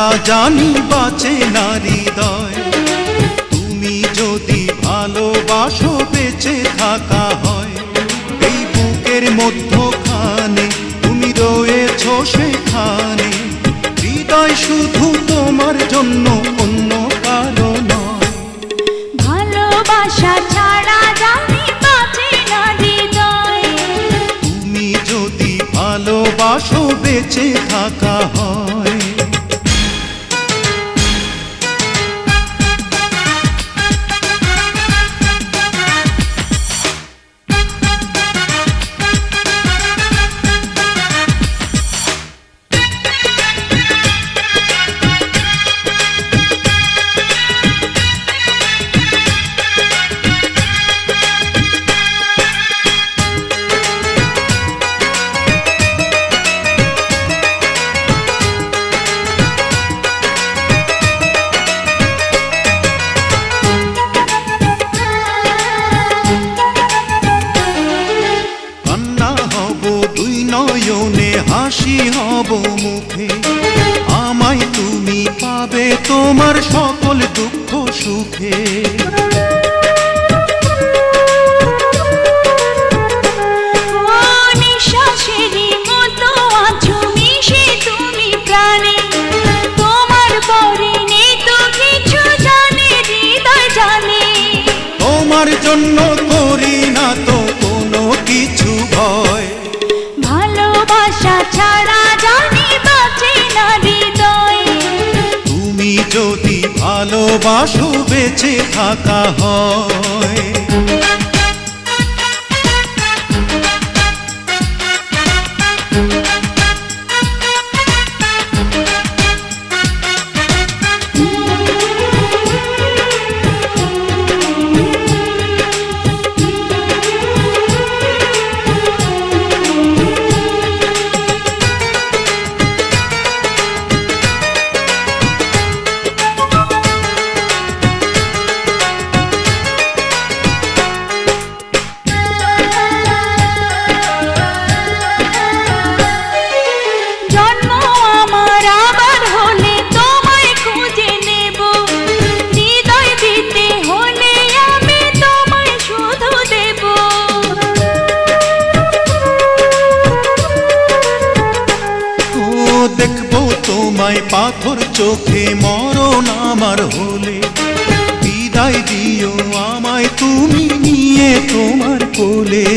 ছাড়া জানি বাঁচে না হৃদয়। তুমি যদি ভালোবাসো বেঁচে থাকা হয়, এই বুকের মধ্যখানে তুমি রয়েছো সেখানে। হৃদয় শুধু তোমার জন্য, অন্য কারো নয়। ভালোবাসা ছাড়া জানি বাঁচে না হৃদয়। তুমি যদি ভালোবাসো বেঁচে থাকা হয়। নয়নে হাসি হব মুখে, আমায় তুমি পাবে তোমার সকল দুঃখ সুখে। নিঃশ্বাসেরই মতো আছো মিশে তুমি প্রাণে, তোমার পরে নেই তো কিছু জানে হৃদয় জানে। তোমার জন্য করি না তো কোনো কিছু ভয়। ভালোবাসা ছাড়া জানি বাঁচে না হৃদয়। তুমি যদি ভালোবাসো বেঁচে থাকা হয়। দেখবো তোমায় পাথর চোখে মরণ আমার হলে, বিদায় দিও আমায় তুমি নিয়ে তোমার কোলে।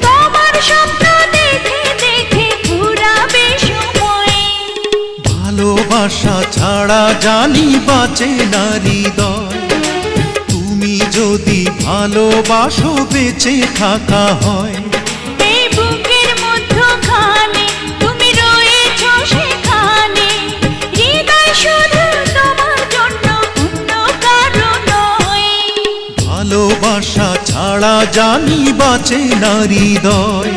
তোমার স্বপ্ন দেখে দেখে ঘুরাবে সময়। ভালোবাসা ছাড়া জানি বাঁচে না হৃদয়। তুমি যদি ভালোবাসো বেঁচে থাকা হয়। এই বুকের মধ্যখানে তুমি রয়েছো সেখানে। হৃদয় শুধু তোমার জন্য, অন্য কারো নয়। ভালোবাসা ছাড়া জানি বাঁচে না হৃদয়।